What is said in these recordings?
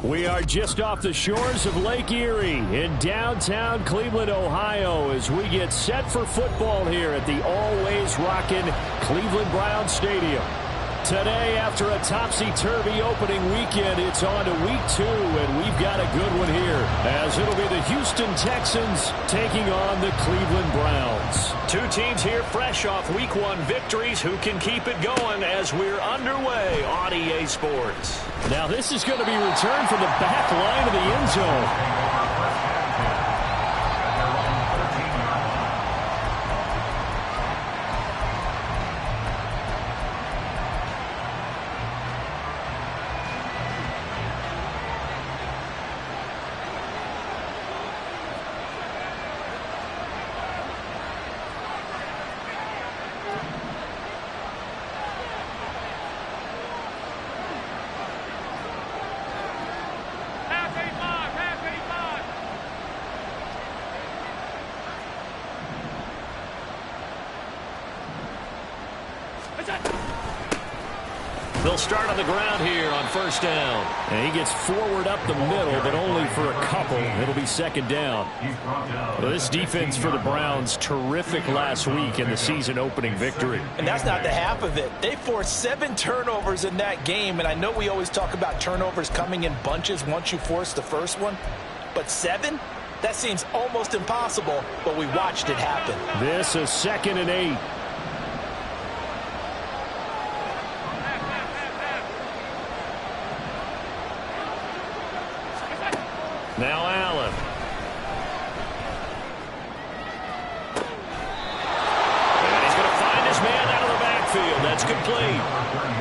We are just off the shores of Lake Erie in downtown Cleveland, Ohio, as we get set for football here at the always rockin' Cleveland Browns Stadium. Today, after a topsy-turvy opening weekend, it's on to week 2, and we've got a good one here, as it'll be the Houston Texans taking on the Cleveland Browns. Two teams here fresh off week 1 victories. Who can keep it going as we're underway on EA Sports? Now, this is going to be returned from the back line of the end zone. They'll start on the ground here on first down. And he gets forward up the middle, but only for a couple. It'll be second down. Well, this defense for the Browns, terrific last week in the season opening victory. And that's not the half of it. They forced 7 turnovers in that game, and I know we always talk about turnovers coming in bunches once you force the first one, but 7? That seems almost impossible, but we watched it happen. This is 2nd and 8. Now Allen. And he's going to find his man out of the backfield. That's complete.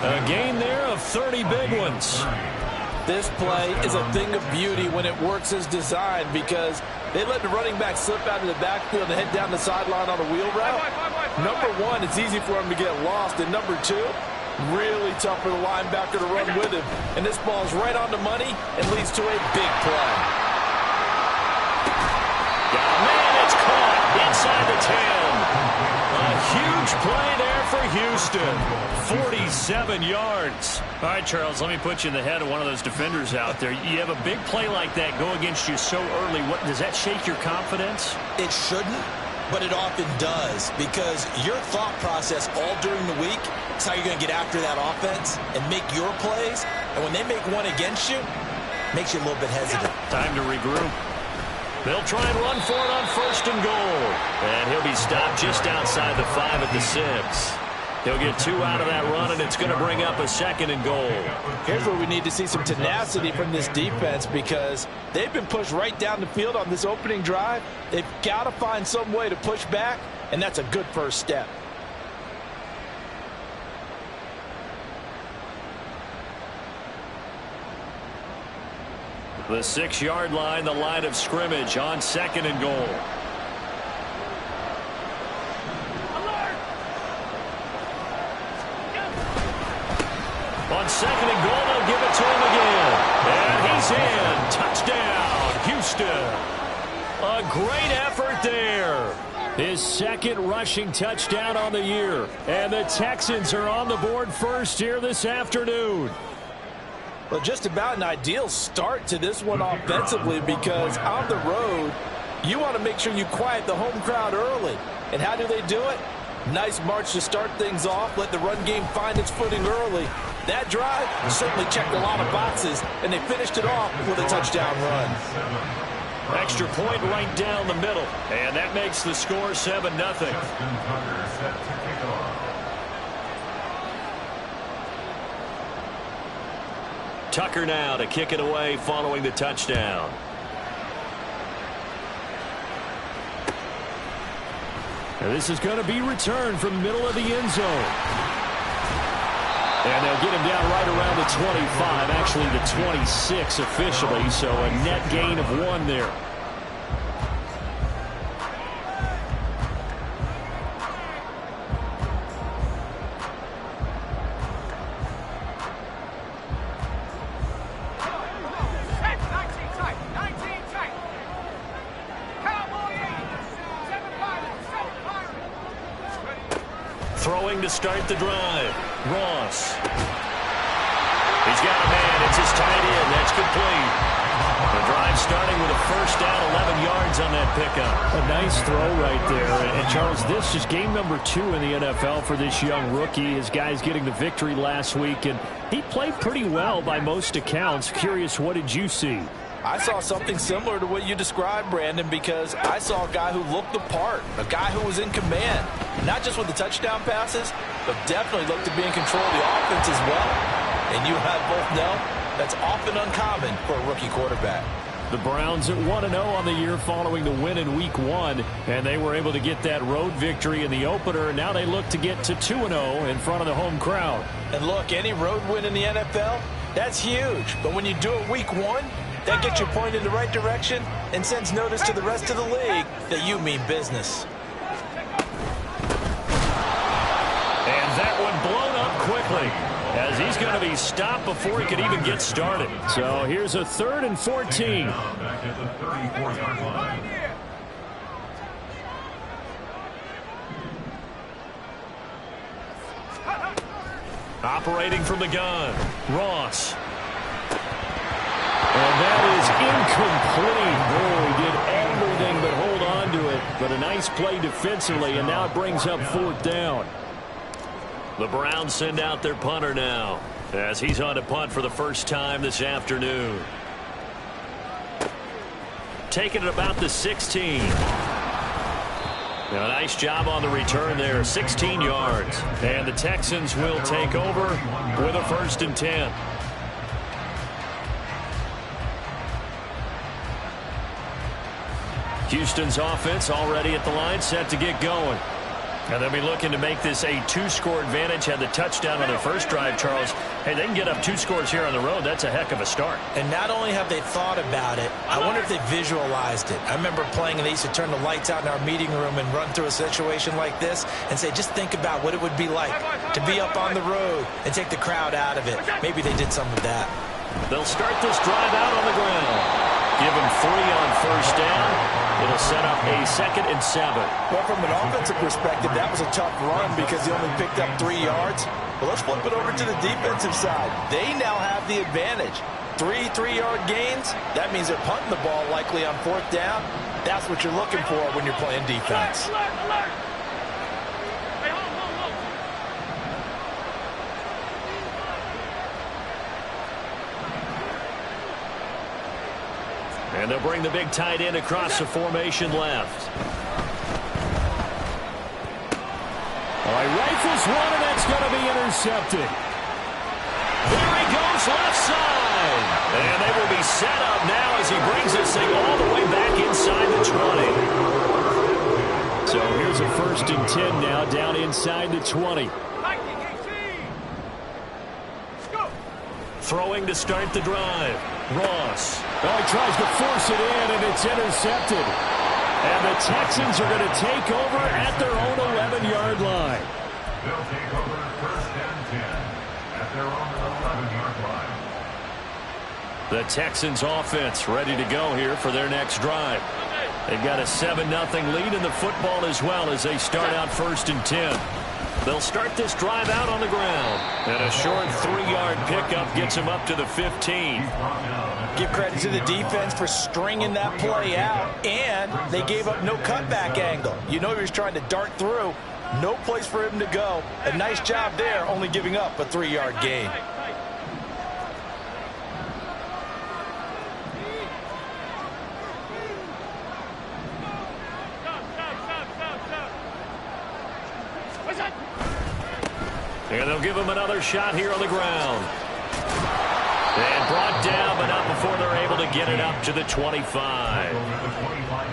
A gain there of 30 big ones. This play is a thing of beauty when it works as designed, because they let the running back slip out of the backfield and head down the sideline on a wheel route. Number 1, it's easy for him to get lost. And number 2, really tough for the linebacker to run with him. And this ball's right on the money and leads to a big play. Inside the 10. A huge play there for Houston. 47 yards. All right, Charles, let me put you in the head of one of those defenders out there. You have a big play like that go against you so early. What does that shake your confidence? It shouldn't, but it often does, because your thought process all during the week is how you're going to get after that offense and make your plays. And when they make one against you, it makes you a little bit hesitant. Time to regroup. They'll try and run for it on 1st and goal. And he'll be stopped just outside the 5 at the 6. He'll get 2 out of that run, and it's going to bring up a 2nd and goal. Here's where we need to see some tenacity from this defense, because they've been pushed right down the field on this opening drive. They've got to find some way to push back, and that's a good first step. The 6-yard line, the line of scrimmage on 2nd and goal. Alert! On 2nd and goal, they'll give it to him again. And he's in. Touchdown, Houston. A great effort there. His 2nd rushing touchdown on the year. And the Texans are on the board first here this afternoon. Well, just about an ideal start to this one offensively, because on the road, you want to make sure you quiet the home crowd early. And how do they do it? Nice march to start things off. Let the run game find its footing early. That drive certainly checked a lot of boxes, and they finished it off with a touchdown run. Extra point right down the middle, and that makes the score 7-0. Tucker now to kick it away following the touchdown. And this is going to be returned from the middle of the end zone. And they'll get him down right around the 25, actually the 26 officially, so a net gain of 1 there. Throwing to start the drive. Ross. He's got a man. It's his tight end. That's complete. The drive starting with a first down, 11 yards on that pickup. A nice throw right there. And Charles, this is game number 2 in the NFL for this young rookie. His guys getting the victory last week, and he played pretty well by most accounts. Curious, what did you see? I saw something similar to what you described, Brandon, because I saw a guy who looked the part, a guy who was in command, not just with the touchdown passes, but definitely looked to be in control of the offense as well. And you and I both know that's often uncommon for a rookie quarterback. The Browns at 1-0 on the year following the win in Week 1, and they were able to get that road victory in the opener. Now they look to get to 2-0 in front of the home crowd. And look, any road win in the NFL, that's huge. But when you do it Week 1, that gets you pointed in the right direction and sends notice to the rest of the league that you mean business. And that one blown up quickly, as he's going to be stopped before he can even get started. So here's a 3rd and 14. Operating from the gun, Ross. And that is incomplete. Boy, he did everything but hold on to it. But a nice play defensively, and now it brings up 4th down. The Browns send out their punter now, as he's on to punt for the first time this afternoon. Taking it about the 16. A nice job on the return there, 16 yards. And the Texans will take over with a 1st and 10. Houston's offense already at the line, set to get going. And they'll be looking to make this a 2-score advantage. Had the touchdown on their first drive, Charles. Hey, they can get up 2 scores here on the road. That's a heck of a start. And not only have they thought about it, I wonder if they visualized it. I remember playing, and they used to turn the lights out in our meeting room and run through a situation like this and say, just think about what it would be like to be up on the road and take the crowd out of it. Maybe they did some of that. They'll start this drive out on the ground. Give him 3 on first down. It'll set up a 2nd and 7. Well, from an offensive perspective, that was a tough run because he only picked up 3 yards. But let's flip it over to the defensive side. They now have the advantage. 3 3-yard gains. That means they're punting the ball likely on 4th down. That's what you're looking for when you're playing defense. And they'll bring the big tight end across the formation left. He rifles one, and that's going to be intercepted. There he goes, left side. And they will be set up now as he brings this thing all the way back inside the 20. So here's a 1st and 10 now, down inside the 20. Throwing to start the drive. Ross. He tries to force it in, and it's intercepted. And the Texans are going to take over at their own 11-yard line. They'll take over 1st and 10 at their own 11-yard line. The Texans offense ready to go here for their next drive. They've got a 7-0 lead in the football as well as they start out 1st and 10. They'll start this drive out on the ground. And a short 3-yard pickup gets them up to the 15. Give credit to the defense for stringing that play out, and they gave up no cutback angle. You know he was trying to dart through. No place for him to go. A nice job there, only giving up a 3-yard gain. And they'll give him another shot here on the ground. And brought down, but not before they're able to get it up to the 25.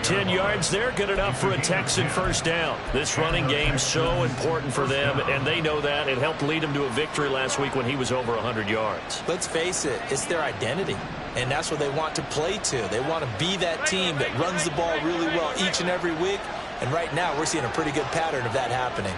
10 yards there, good enough for a Texan 1st down. This running game so important for them, and they know that. It helped lead them to a victory last week when he was over 100 yards. Let's face it, it's their identity, and that's what they want to play to. They want to be that team that runs the ball really well each and every week, and right now we're seeing a pretty good pattern of that happening.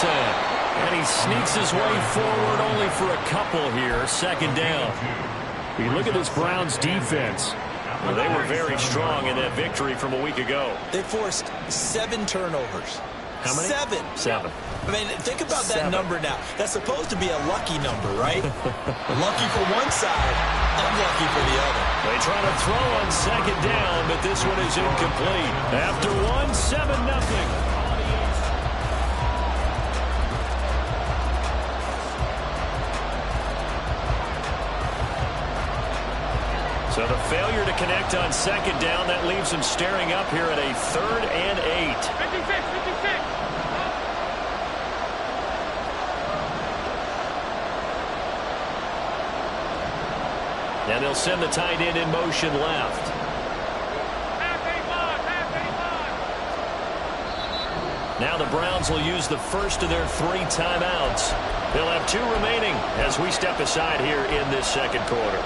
And he sneaks his way forward only for a couple here. 2nd down. You look at this Browns defense. Well, they were very strong in that victory from a week ago. They forced 7 turnovers. How many? 7. 7. I mean, think about that number now. That's supposed to be a lucky number, right? Lucky for one side, unlucky for the other. They try to throw on second down, but this one is incomplete. After one, 7-0. So the failure to connect on second down, that leaves him staring up here at a 3rd and 8. 56. And they'll send the tight end in motion left. Now the Browns will use the first of their 3 timeouts. They'll have 2 remaining as we step aside here in this second quarter.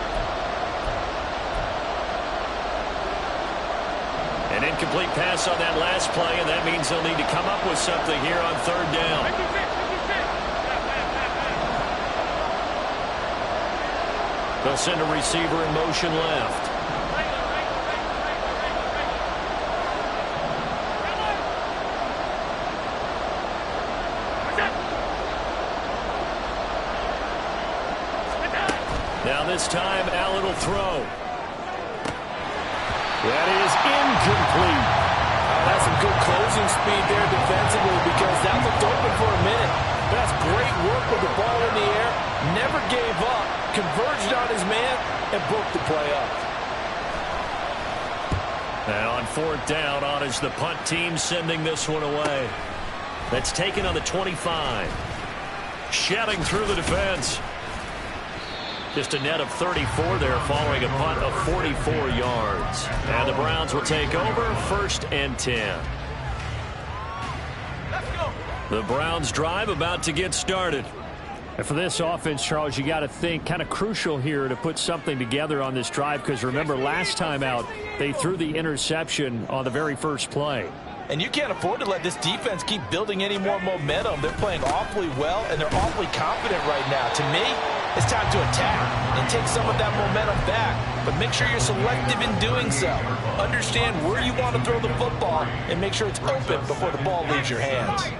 An incomplete pass on that last play, and that means they'll need to come up with something here on 3rd down. 56. They'll send a receiver in motion left. Now this time, Allen will throw. That is incomplete. That's some good closing speed there defensively because that looked open for a minute. That's great work with the ball in the air. Never gave up. Converged on his man and broke the play up. And on 4th down, on is the punt team sending this one away. That's taken on the 25. Shedding through the defense. Just a net of 34 there following a punt of 44 yards. And the Browns will take over 1st and 10. The Browns drive about to get started. And for this offense, Charles, you got to think kind of crucial here to put something together on this drive because remember last time out they threw the interception on the very first play. And you can't afford to let this defense keep building any more momentum. They're playing awfully well, and they're awfully confident right now. To me, it's time to attack and take some of that momentum back. But make sure you're selective in doing so. Understand where you want to throw the football and make sure it's open before the ball leaves your hands.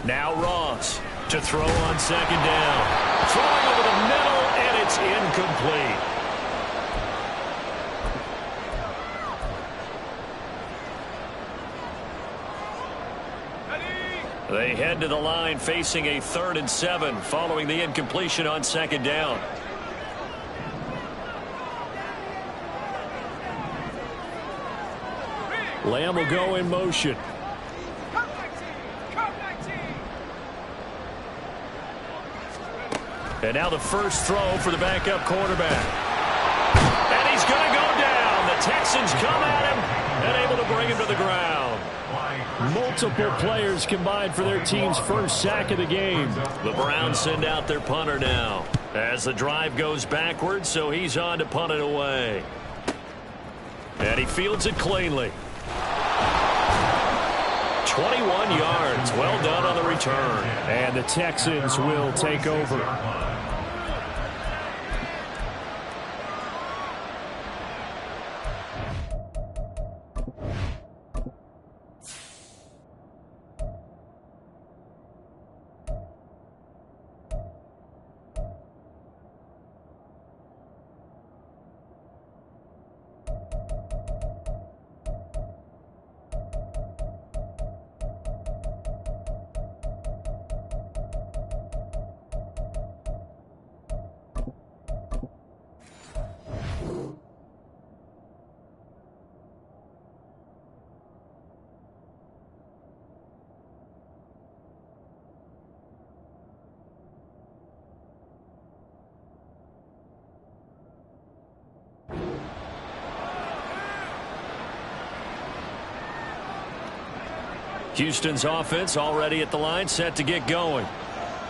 Now Ross to throw on second down. Throwing over the middle, and it's incomplete. They head to the line facing a 3rd and 7 following the incompletion on second down. Lamb will go in motion. And now the first throw for the backup quarterback. And he's going to go down. The Texans come at him and able to bring him to the ground. Multiple players combined for their team's first sack of the game. The Browns send out their punter now as the drive goes backwards, so he's on to punt it away. And he fields it cleanly. 21 yards. Well done on the return. And the Texans will take over. Houston's offense already at the line, set to get going.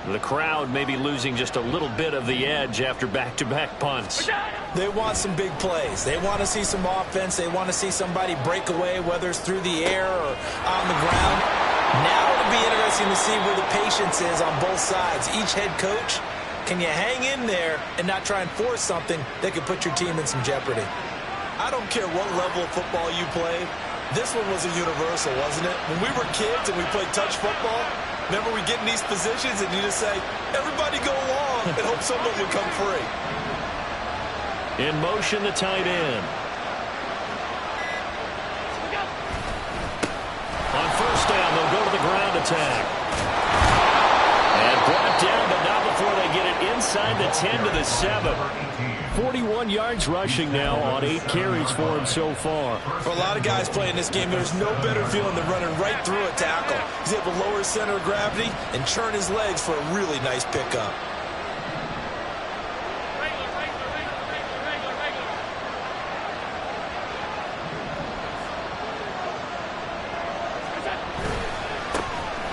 The crowd may be losing just a little bit of the edge after back-to-back punts. They want some big plays. They want to see some offense. They want to see somebody break away, whether it's through the air or on the ground. Now it'll be interesting to see where the patience is on both sides. Each head coach, can you hang in there and not try and force something that could put your team in some jeopardy? I don't care what level of football you play. This one was a universal, wasn't it? When we were kids and we played touch football, remember we get in these positions and you just say, everybody go along and hope someone would come free. In motion, the tight end. On first down, they'll go to the ground attack. And brought down, but not before they get it inside the 10 to the 7. 41 yards rushing now on 8 carries for him so far. For a lot of guys playing this game, there's no better feeling than running right through a tackle. He's able to lower his center of gravity and churn his legs for a really nice pickup.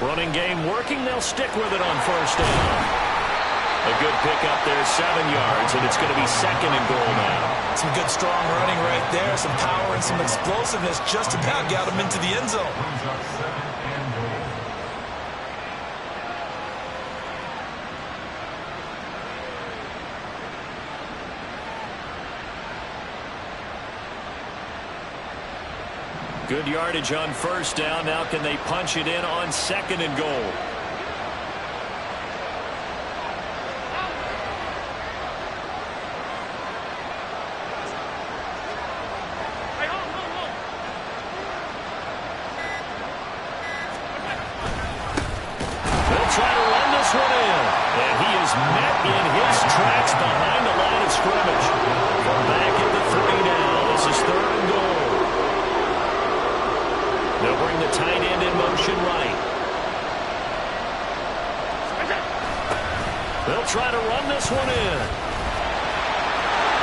Running game working. They'll stick with it on first down. A good pickup there, 7 yards, and it's going to be second and goal now. Some good strong running right there, some power and some explosiveness just about got him into the end zone. Good yardage on first down. Now can they punch it in on second and goal? They'll try to run this one in. And he is met in his tracks behind the line of scrimmage. From back at the 3 now. This is third and goal. They'll bring the tight end in motion right. They'll try to run this one in.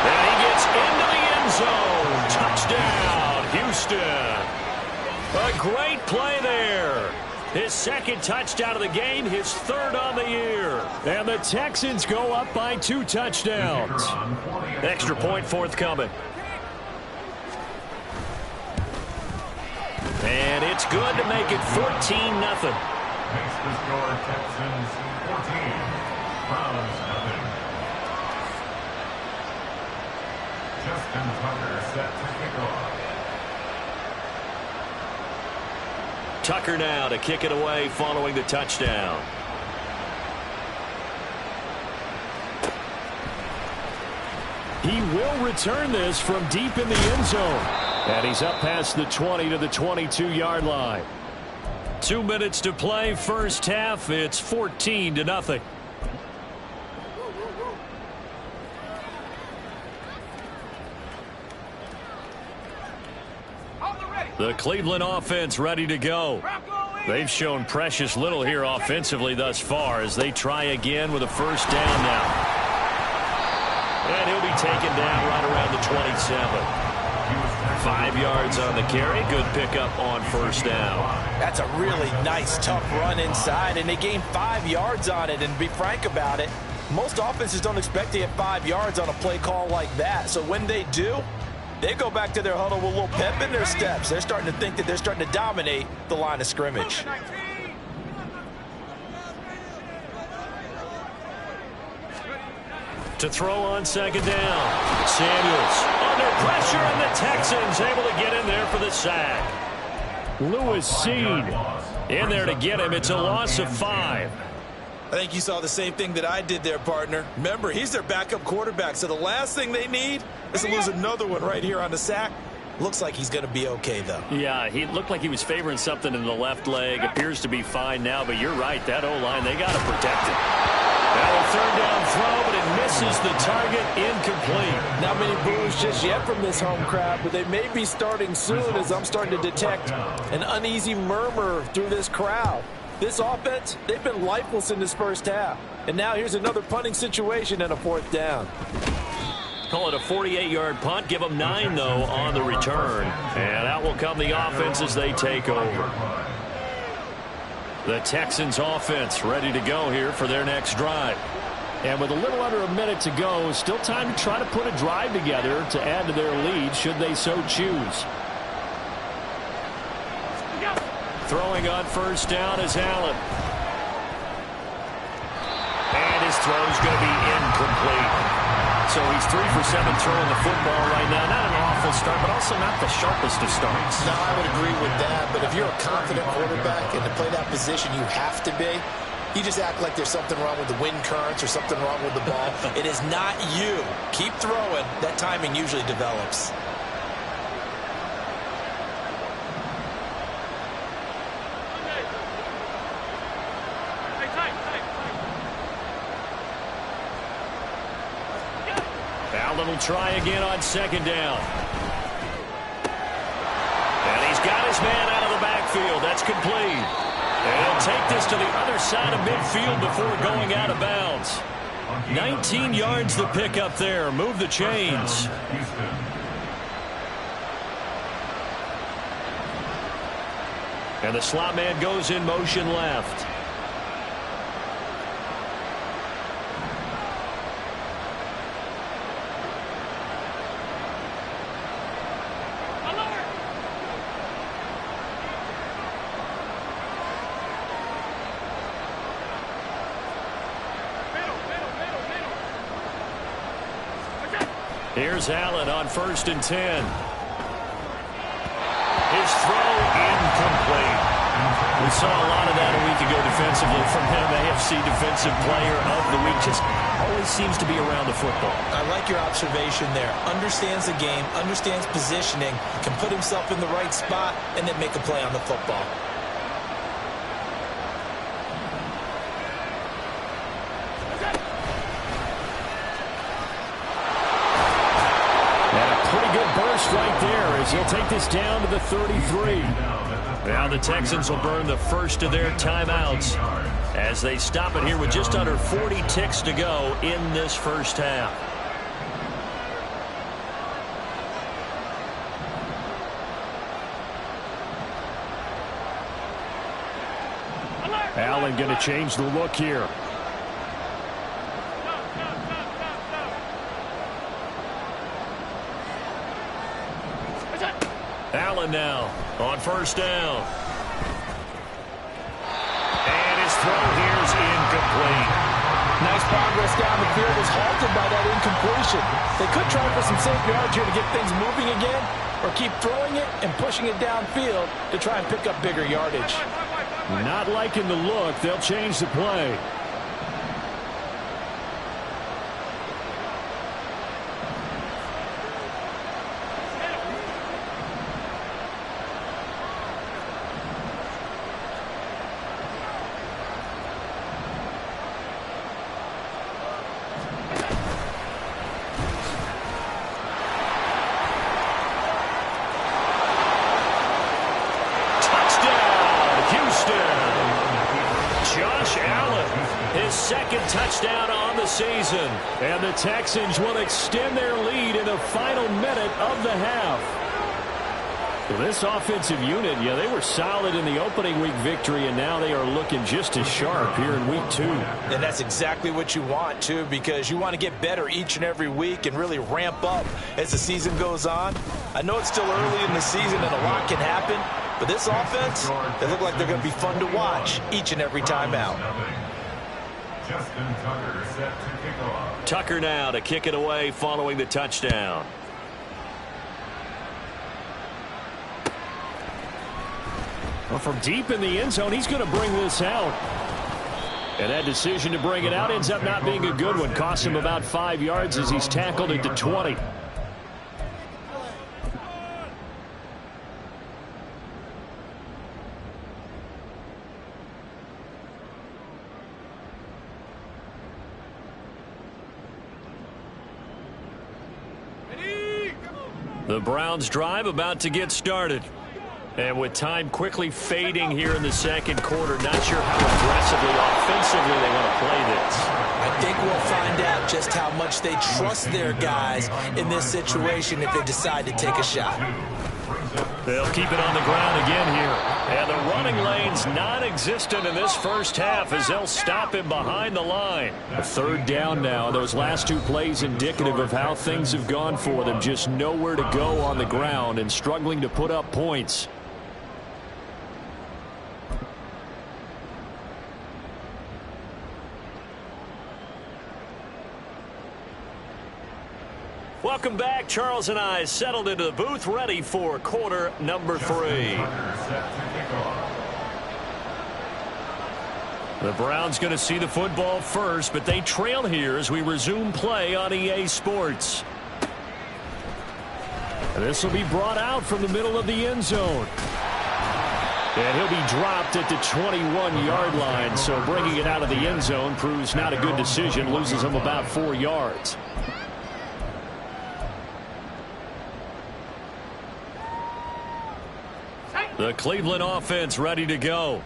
And he gets into the end zone. Touchdown, Houston. A great play there. His second touchdown of the game, his third on the year. And the Texans go up by 2 touchdowns. Extra point forthcoming. And it's good to make it 14-0. Makes the score Texans 14, Browns 0. Justin Tucker set to kick off. Tucker now to kick it away following the touchdown. He will return this from deep in the end zone. And he's up past the 20 to the 22-yard line. 2 minutes to play first half. It's 14-0. The Cleveland offense ready to go. They've shown precious little here offensively thus far as they try again with a first down now. And he'll be taken down right around the 27. 5 yards on the carry. Good pickup on first down. That's a really nice, tough run inside, and they gained 5 yards on it. And to be frank about it, most offenses don't expect to get 5 yards on a play call like that. So when they do, they go back to their huddle with a little pep in their steps. They're starting to think that they're starting to dominate the line of scrimmage. To throw on second down. Samuels under pressure, and the Texans able to get in there for the sack. Lewis Seed in there to get him. It's a loss of 5. I think you saw the same thing that I did there, partner. Remember, he's their backup quarterback, so the last thing they need is to lose another one right here on the sack. Looks like he's going to be okay, though. Yeah, he looked like he was favoring something in the left leg. Appears to be fine now, but you're right. That O-line, they got to protect it. Now a third down throw, but it misses the target, incomplete. Not many boos just yet from this home crowd, but they may be starting soon as I'm starting to detect an uneasy murmur through this crowd. This offense, they've been lifeless in this first half. And now here's another punting situation and a fourth down. Call it a 48-yard punt. Give them 9, though, on the return. And out will come the offense as they take over. The Texans offense ready to go here for their next drive. And with a little under a minute to go, still time to try to put a drive together to add to their lead should they so choose. Throwing on first down is Allen. And his throw's going to be incomplete. So he's 3 for 7 throwing the football right now. Not an awful start, but also not the sharpest of starts. No, I would agree with that. But if you're a confident quarterback and to play that position, you have to be. You just act like there's something wrong with the wind currents or something wrong with the ball. It is not you. Keep throwing. That timing usually develops. Allen will try again on second down. And he's got his man out of the backfield. That's complete. And he'll take this to the other side of midfield before going out of bounds. 19 yards to pick up there. Move the chains. And the slot man goes in motion left. Here's Allen on 1st and 10. His throw incomplete. We saw a lot of that a week ago defensively from him. AFC Defensive Player of the Week. Just always seems to be around the football. I like your observation there. Understands the game, understands positioning, can put himself in the right spot, and then make a play on the football. Right there as he'll take this down to the 33. Now the Texans will burn the first of their timeouts as they stop it here with just under 40 ticks to go in this first half. Allen going to change the look here. Allen now on first down. And his throw here is incomplete. Nice progress down the field was halted by that incompletion. They could try for some safe yards here to get things moving again, or keep throwing it and pushing it downfield to try and pick up bigger yardage. Not liking the look. They'll change the play. Touchdown on the season. And the Texans will extend their lead in the final minute of the half. Well, this offensive unit, yeah, they were solid in the opening week victory, and now they are looking just as sharp here in week 2. And that's exactly what you want, too, because you want to get better each and every week and really ramp up as the season goes on. I know it's still early in the season and a lot can happen, but this offense, they look like they're going to be fun to watch each and every time out. Justin Tucker set to kick off. Tucker now to kick it away following the touchdown. Well, from deep in the end zone, he's going to bring this out. And that decision to bring it out ends up not being a good one. Costs him about 5 yards as he's tackled at the 20. The Browns drive about to get started. And with time quickly fading here in the second quarter, not sure how aggressively, offensively they want to play this. I think we'll find out just how much they trust their guys in this situation if they decide to take a shot. They'll keep it on the ground again here. And the running lane's non-existent in this first half as they'll stop him behind the line. A third down now. Those last 2 plays indicative of how things have gone for them. Just nowhere to go on the ground and struggling to put up points. Welcome back. Charles and I settled into the booth, ready for quarter number 3. The Browns going to see the football first, but they trail here as we resume play on EA Sports. This will be brought out from the middle of the end zone. And he'll be dropped at the 21-yard line, so bringing it out of the end zone proves not a good decision, loses him about 4 yards. The Cleveland offense ready to go.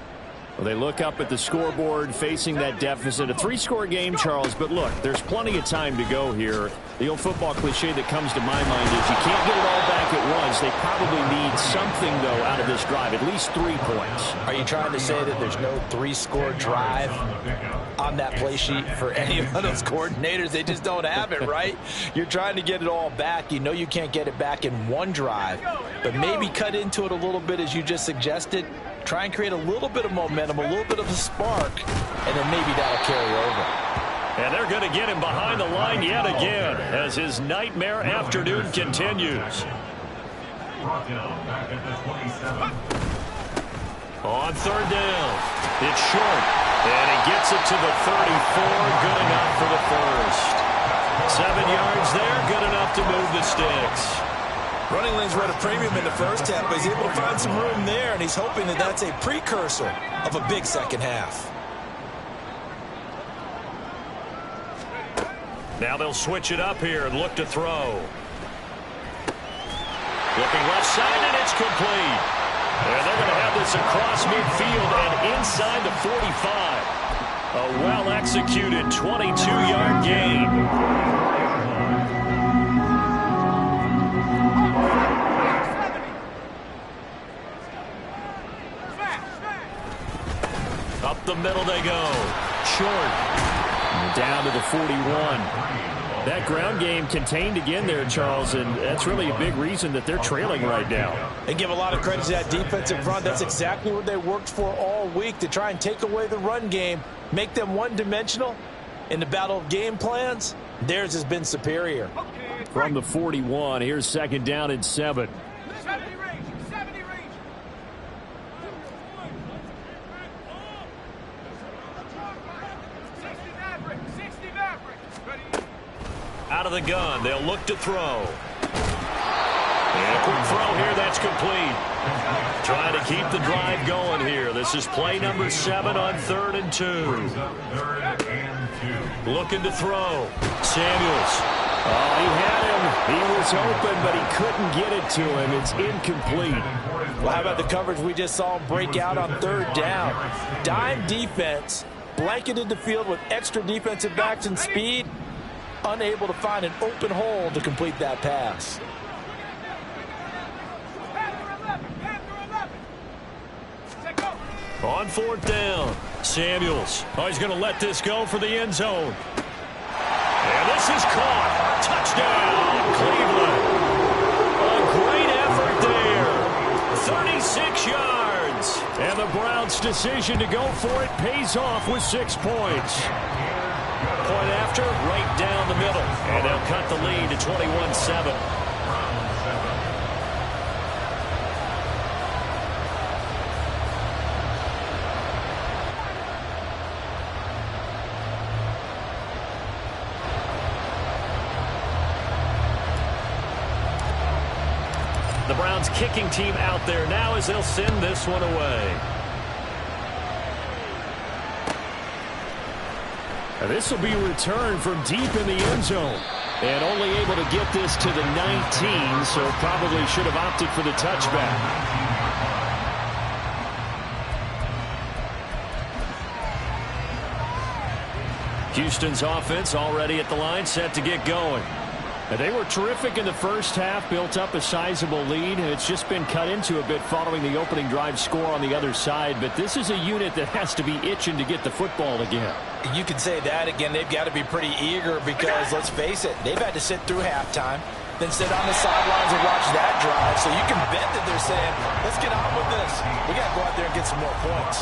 Well, they look up at the scoreboard facing that deficit. A 3-score game, Charles, but look, there's plenty of time to go here. The old football cliche that comes to my mind is you can't get it all back at once. They probably need something, though, out of this drive, at least 3 points. Are you trying to say that there's no 3-score drive on that play sheet for any of those coordinators? They just don't have it, right? You're trying to get it all back. You know you can't get it back in one drive, but maybe cut into it a little bit as you just suggested. Try and create a little bit of momentum, a little bit of a spark, and then maybe that'll carry over. And they're going to get him behind the line yet again as his nightmare afternoon continues. On 3rd down, it's short, and he gets it to the 34, good enough for the first. 7 yards there, good enough to move the sticks. Running lanes were at a premium in the first half, but he's able to find some room there, and he's hoping that that's a precursor of a big second half. Now they'll switch it up here and look to throw. Looking left side, and it's complete. And they're going to have this across midfield and inside the 45. A well-executed 22-yard gain. Up the middle they go. Short. Down to the 41. That ground game contained again there, Charles, and that's really a big reason that they're trailing right now. They give a lot of credit to that defensive front. That's exactly what they worked for all week, to try and take away the run game, make them one-dimensional. In the battle of game plans, theirs has been superior. From the 41, here's 2nd down and 7. Out of the gun, they'll look to throw. And a quick throw here, that's complete. Trying to keep the drive going here. This is play number 7 on 3rd and 2. Looking to throw. Samuels. Oh, he had him. He was open, but he couldn't get it to him. It's incomplete. Well, how about the coverage we just saw him break out on 3rd down? Dime defense, blanketed the field with extra defensive backs and speed, unable to find an open hole to complete that pass. On 4th down, Samuels. Oh, he's going to let this go for the end zone. And this is caught. Touchdown, Cleveland. A great effort there. 36 yards. And the Browns' decision to go for it pays off with 6 points. Point after, right down the middle. And they'll cut the lead to 21-7. The Browns kicking team out there now as they'll send this one away. And this will be returned from deep in the end zone. And only able to get this to the 19, so probably should have opted for the touchback. Houston's offense already at the line, set to get going. And they were terrific in the first half, built up a sizable lead. It's just been cut into a bit following the opening drive score on the other side. But this is a unit that has to be itching to get the football again. You can say that again. They've got to be pretty eager because, let's face it, they've had to sit through halftime, then sit on the sidelines and watch that drive. So you can bet that they're saying, let's get on with this. We got to go out there and get some more points.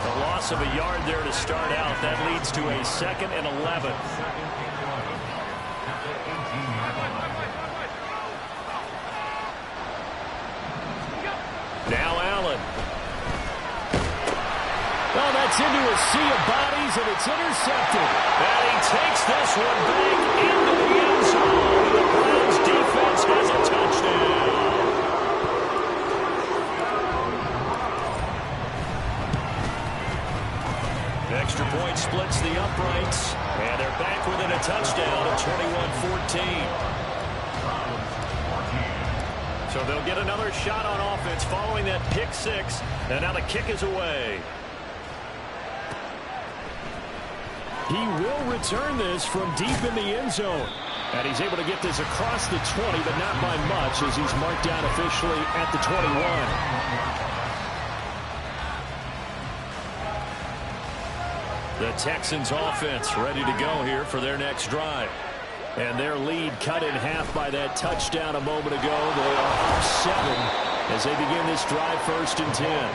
The loss of a yard there to start out. That leads to a 2nd and 11. Gets into a sea of bodies, and it's intercepted. And he takes this one back into the end zone. And the Browns defense has a touchdown. Extra point splits the uprights, and they're back within a touchdown at 21-14. So they'll get another shot on offense following that pick six, and now the kick is away. He will return this from deep in the end zone. And he's able to get this across the 20, but not by much, as he's marked down officially at the 21. The Texans offense ready to go here for their next drive. And their lead cut in half by that touchdown a moment ago. They are up 7 as they begin this drive, 1st and 10.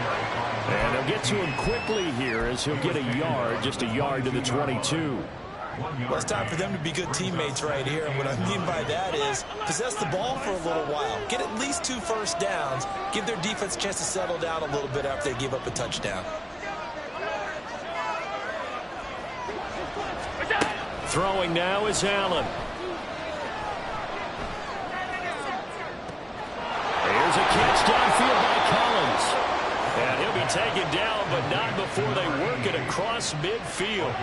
And they'll get to him quickly here as he'll get a yard, just a yard to the 22. Well, it's time for them to be good teammates right here. And what I mean by that is possess the ball for a little while. Get at least 2 first downs. Give their defense a chance to settle down a little bit after they give up a touchdown. Throwing now is Allen. Here's a catch downfield by Collins. And he'll be taken down, but not before they work it across midfield.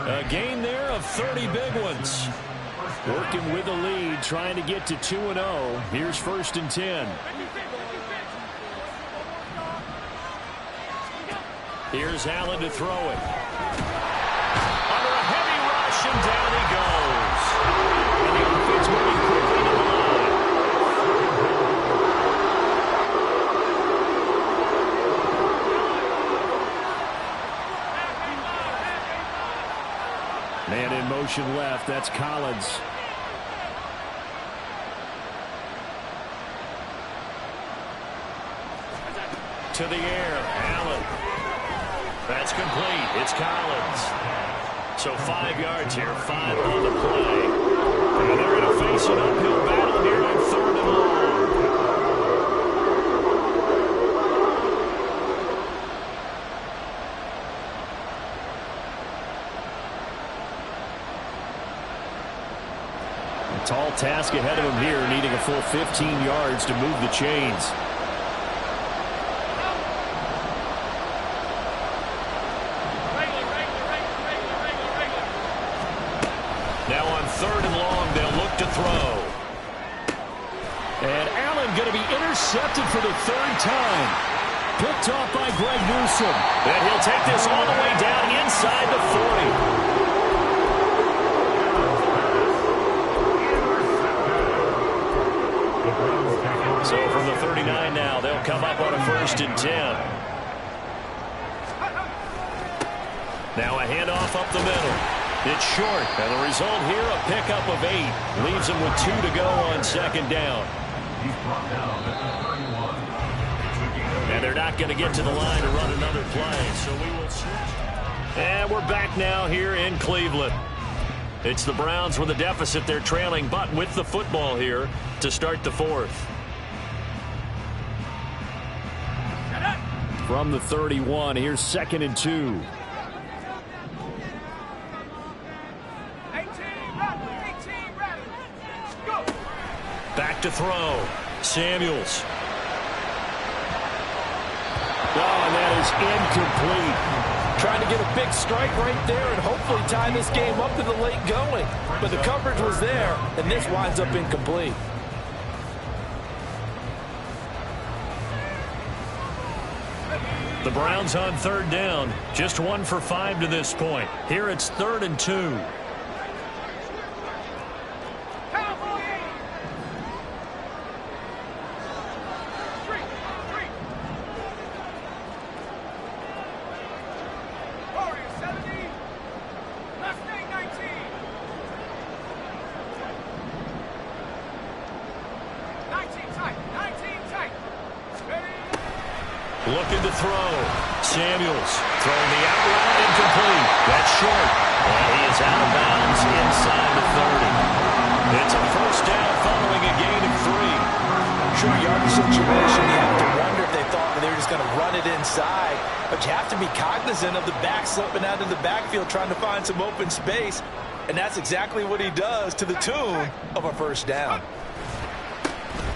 A gain there of 30 big ones. Working with the lead, trying to get to 2-0. Here's 1st and 10. Here's Allen to throw it. Under a heavy rush, and down he goes. And the offense moving quickly to the line. Man in motion left. That's Collins. To the air. Allen. That's complete. It's Collins. So 5 yards here. 5 on the play. And they're going to face an uphill battle here on 3rd and long. Tall task ahead of him here, needing a full 15 yards to move the chains. Now on 3rd and long, they'll look to throw. And Allen going to be intercepted for the 3rd time. Picked off by Greg Newsome. And he'll take this all the way down inside the 40. So from the 39 now, they'll come up on a 1st and 10. Now a handoff up the middle. It's short, and the result here, a pickup of 8. Leaves them with 2 to go on 2nd down. And they're not going to get to the line to run another play, so we will switch. And we're back now here in Cleveland. It's the Browns with a deficit. They're trailing, but with the football here to start the 4th. From the 31, here's 2nd and 2. Back to throw. Samuels. Oh, and that is incomplete. Trying to get a big strike right there and hopefully tie this game up in the late going. But the coverage was there, and this winds up incomplete. The Browns on 3rd down. Just 1 for 5 to this point. Here it's 3rd and 2. Looking to throw. Samuels throwing the out route, incomplete. That's short. And he is out of bounds inside the 30. It's a 1st down following a gain of 3. Short yardage situation, you have to wonder if they thought that they were just just going to run it inside. But you have to be cognizant of the back slipping out of the backfield trying to find some open space. And that's exactly what he does to the tune of a first down.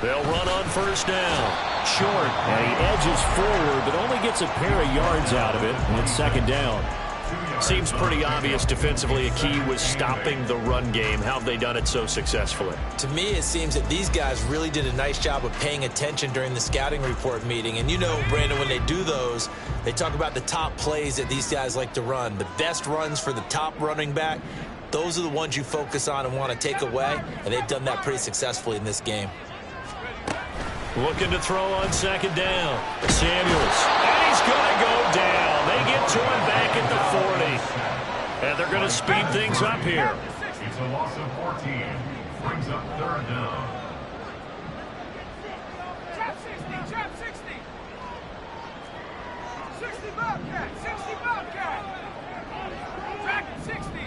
They'll run on first down. Short, and he edges forward, but only gets a pair of yards out of it, and it's second down. Seems pretty obvious defensively a key was stopping the run game. How have they done it so successfully? To me, it seems that these guys really did a nice job of paying attention during the scouting report meeting. And you know, Brandon, when they do those, they talk about the top plays that these guys like to run. The best runs for the top running back, those are the ones you focus on and want to take away. And they've done that pretty successfully in this game. Looking to throw on second down. Samuels. And he's going to go down. They get to him back at the 40. And they're going to speed things up here. It's a loss of 14. Brings up third down. Trap 60, trap 60. 60 Bobcat, 60 Bobcat. Track 60.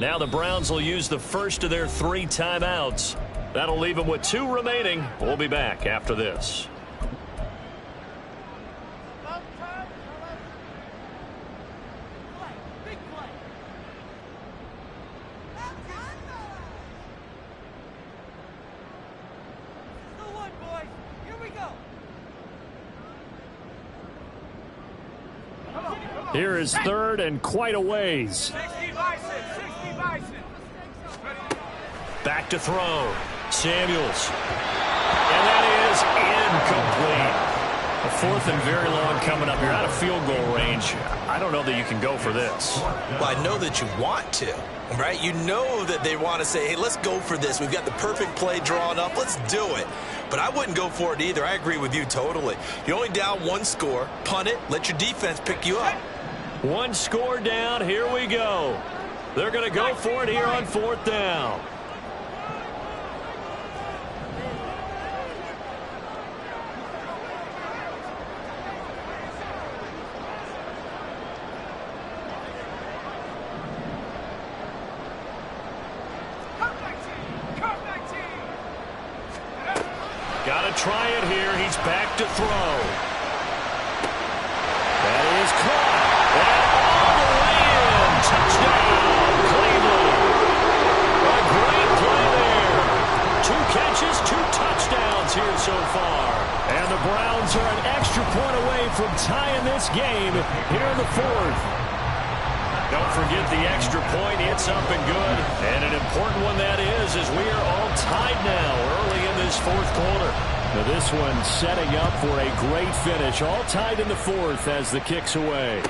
Now the Browns will use the first of their 3 timeouts. That'll leave them with 2 remaining. We'll be back after this. Here is third and quite a ways. 60 Bison, 60 Bison. Back to throw. Samuels. And that is incomplete. A 4th and very long coming up here out of field goal range. I don't know that you can go for this. Well, I know that you want to, right? You know that they want to say, hey, let's go for this. We've got the perfect play drawn up. Let's do it. But I wouldn't go for it either. I agree with you totally. You're only down 1 score. Punt it. Let your defense pick you up. 1 score down. Here we go. They're going to go for it here on 4th down. Got to try it here. He's back to throw. That is caught. And all the way in. Touchdown, Cleveland. A great play there. 2 catches, 2 touchdowns here so far. And the Browns are an extra point away from tying this game here in the 4th. Don't forget the extra point. It's up and good. And an important one that is, as we are all tied now early in this 4th quarter. Now this one setting up for a great finish. All tied in the 4th as the kick's away.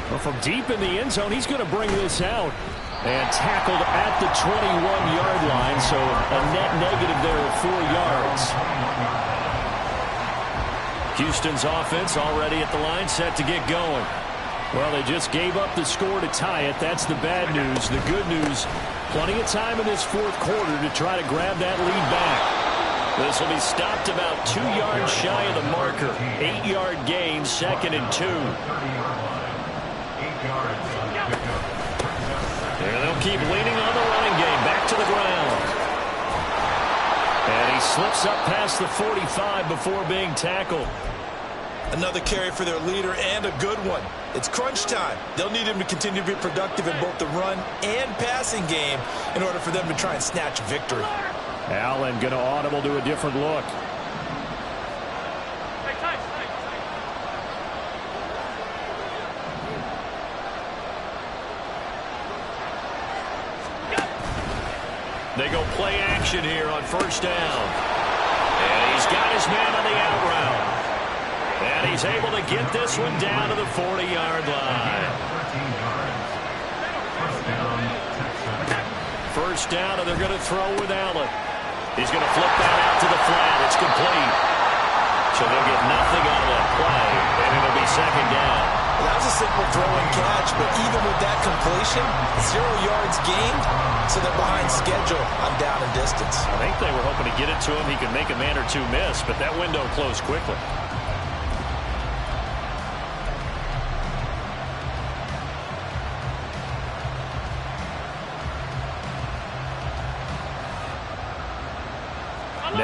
Well, from deep in the end zone, he's going to bring this out. And tackled at the 21-yard line, so a net negative there of 4 yards. Houston's offense already at the line, set to get going. Well, they just gave up the score to tie it. That's the bad news. The good news, plenty of time in this 4th quarter to try to grab that lead back. This will be stopped about 2 yards shy of the marker. 8-yard gain, 2nd and 2. And they'll keep leaning on the running game. Back to the ground. And he slips up past the 45 before being tackled. Another carry for their leader and a good one. It's crunch time. They'll need him to continue to be productive in both the run and passing game in order for them to try and snatch victory. Allen going to audible to a different look. They go play action here on 1st down. And he's got his man on the out route. And he's able to get this one down to the 40-yard line. 1st down, and they're going to throw with Allen. He's going to flip that out to the flat. It's complete. So they'll get nothing out of that play, and it'll be 2nd down. Well, that was a simple throw and catch, but even with that completion, 0 yards gained, so they're behind schedule on down and distance. I think they were hoping to get it to him. He could make a man or 2 miss, but that window closed quickly.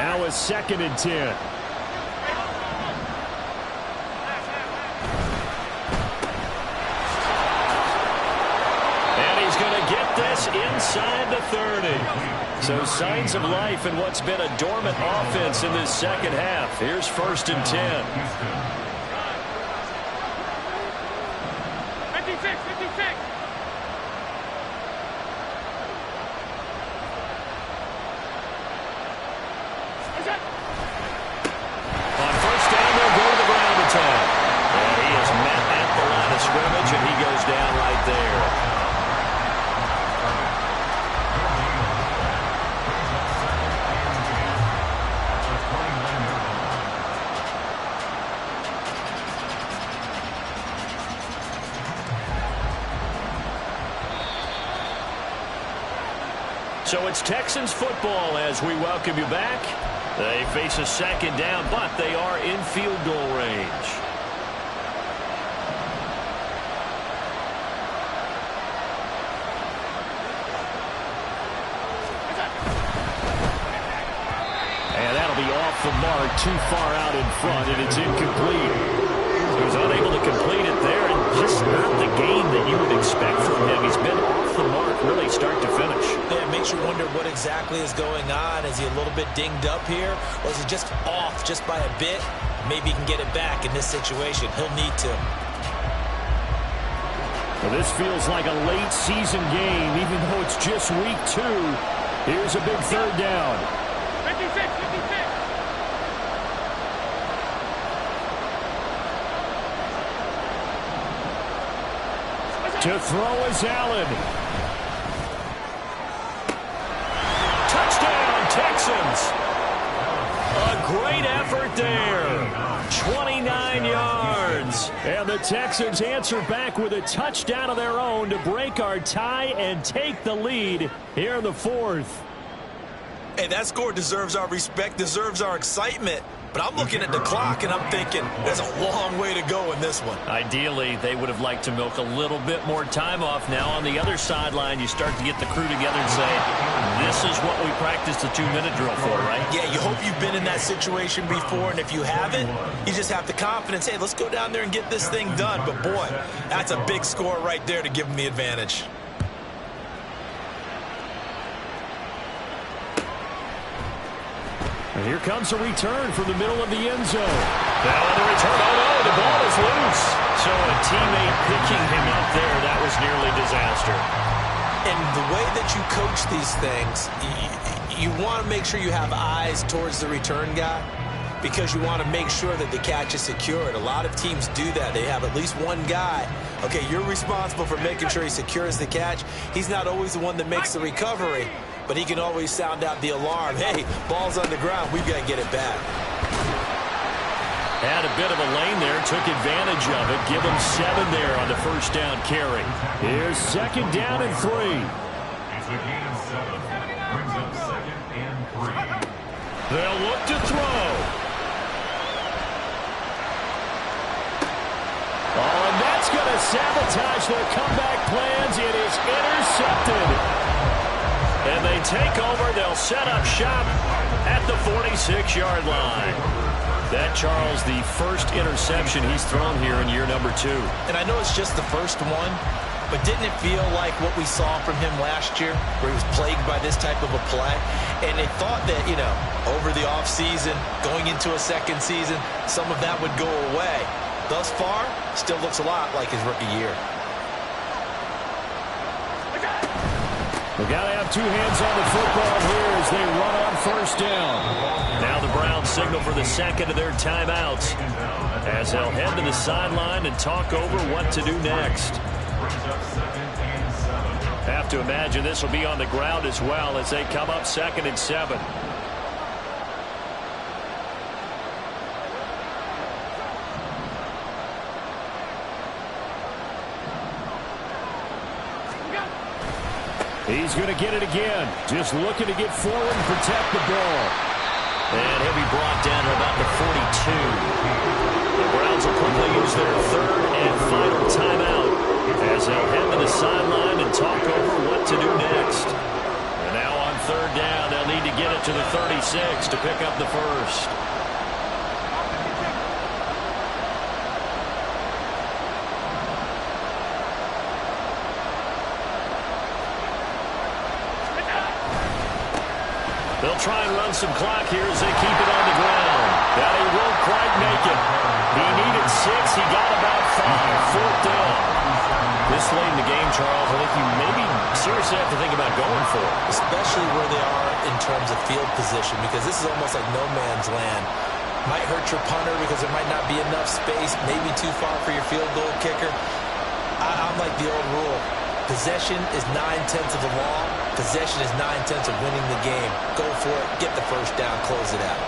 Now a 2nd and 10. This inside the 30. So signs of life in what's been a dormant offense in this second half. Here's 1st and 10. 56, 56. On 1st down, they'll go to the ground attack. And he is met at the line of scrimmage, and he goes down right there. So it's Texans football as we welcome you back. They face a 2nd down, but they are in field goal range. And that'll be off the mark, too far out in front, and it's incomplete. He was unable to complete it there, and just not the game that you would expect from him. He's been off the mark really start to finish. Yeah, it makes you wonder what exactly is going on. Is he a little bit dinged up here, or is he just off just by a bit? Maybe he can get it back in this situation. He'll need to. Well, this feels like a late season game, even though it's just week 2. Here's a big 3rd down. 56, 56. To throw is Allen. Touchdown, Texans. A great effort there. 29 yards. And the Texans answer back with a touchdown of their own to break our tie and take the lead here in the 4th. Hey, that score deserves our respect, deserves our excitement. But I'm looking at the clock, and I'm thinking there's a long way to go in this one. Ideally, they would have liked to milk a little bit more time off. Now on the other sideline, you start to get the crew together and say, this is what we practiced the 2-minute drill for, right? Yeah, you hope you've been in that situation before, and if you haven't, you just have the confidence, hey, let's go down there and get this thing done. But, boy, that's a big score right there to give them the advantage. And here comes a return from the middle of the end zone. Now on the return, oh no, the ball is loose. So a teammate picking him up there, that was nearly disaster. And the way that you coach these things, you want to make sure you have eyes towards the return guy because you want to make sure that the catch is secured. A lot of teams do that. They have at least one guy. Okay, you're responsible for making sure he secures the catch. He's not always the one that makes the recovery, but he can always sound out the alarm. Hey, ball's on the ground. We've got to get it back. Had a bit of a lane there, took advantage of it. Give him 7 there on the 1st down carry. Here's 2nd down and 3. It's a gain of 7. Brings up 2nd and 3. They'll look to throw. Oh, and that's going to sabotage their comeback plans. It is intercepted. And they take over. They'll set up shop at the 46-yard line. That, Charles, the first interception he's thrown here in year number 2. And I know it's just the first one, but didn't it feel like what we saw from him last year, where he was plagued by this type of a play? And they thought that, you know, over the offseason, going into a second season, some of that would go away. Thus far, still looks a lot like his rookie year. We've got to have 2 hands on the football here as they run on 1st down. Now the Browns signal for the second of their timeouts as they'll head to the sideline and talk over what to do next. Have to imagine this will be on the ground as well as they come up 2nd and 7. He's going to get it again. Just looking to get forward and protect the ball. And he'll be brought down to about the 42. The Browns will quickly use their 3rd and final timeout as they'll head to the sideline and talk over what to do next. And now on third down. They'll need to get it to the 36 to pick up the first. They'll try and run some clock here as they keep it on the ground. That he won't quite make it. He needed 6. He got about 5. Fourth down. This late in the game, Charles, I think you maybe seriously have to think about going for it. Especially where they are in terms of field position, because this is almost like no man's land. Might hurt your punter because there might not be enough space, maybe too far for your field goal kicker. I'm like the old rule. Possession is 9/10 of the law. Possession is 9/10 of winning the game. Go for it. Get the first down. Close it out.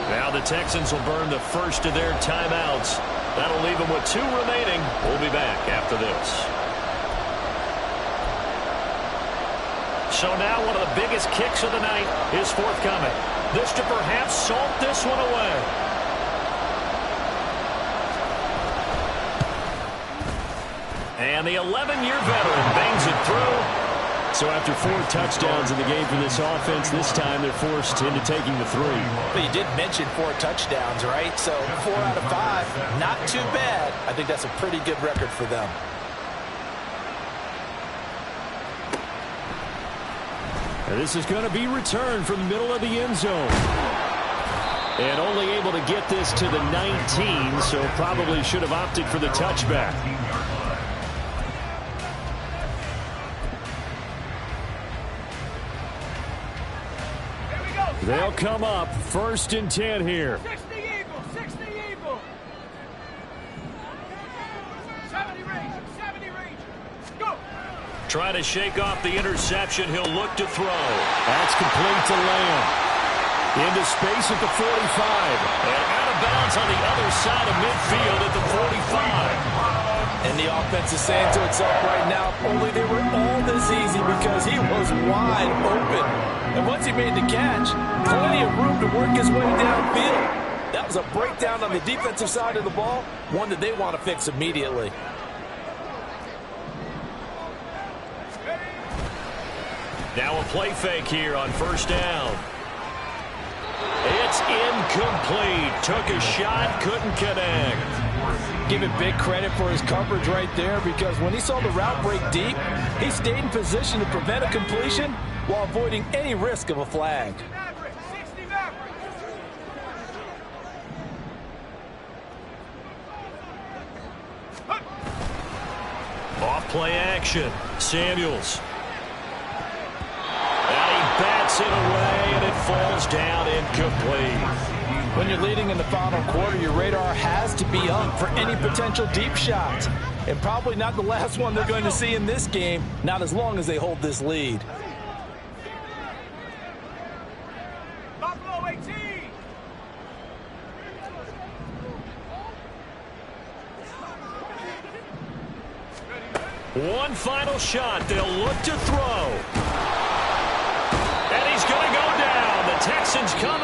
Now the Texans will burn the first of their timeouts. That'll leave them with 2 remaining. We'll be back after this. So now one of the biggest kicks of the night is forthcoming. This to perhaps salt this one away. And the 11-year veteran bangs it through. So after 4 touchdowns in the game for this offense, this time they're forced into taking the 3. But you did mention 4 touchdowns, right? So 4 out of 5, not too bad. I think that's a pretty good record for them. And this is going to be returned from the middle of the end zone. And only able to get this to the 19, so probably should have opted for the touchback. They'll come up 1st and 10 here. 60 Eagles, 60 Eagles. 70 range, 70 range. Go. Trying to shake off the interception. He'll look to throw. That's complete to Lamb. Into space at the 45. And out of bounds on the other side of midfield at the 45. And the offense is saying to itself right now, only they were all this easy because he was wide open. And once he made the catch, plenty of room to work his way downfield. That was a breakdown on the defensive side of the ball, one that they want to fix immediately. Now a play fake here on 1st down. It's incomplete. Took a shot, couldn't connect. Give him big credit for his coverage right there, because when he saw the route break deep, he stayed in position to prevent a completion while avoiding any risk of a flag. 60 Mavericks. Off play action. Samuels. And he bats it away, and it falls down incomplete. When you're leading in the final quarter, your radar has to be up for any potential deep shots. And probably not the last one they're going to see in this game, not as long as they hold this lead. Buffalo 18. One final shot. They'll look to throw. And he's going to go down. The Texans come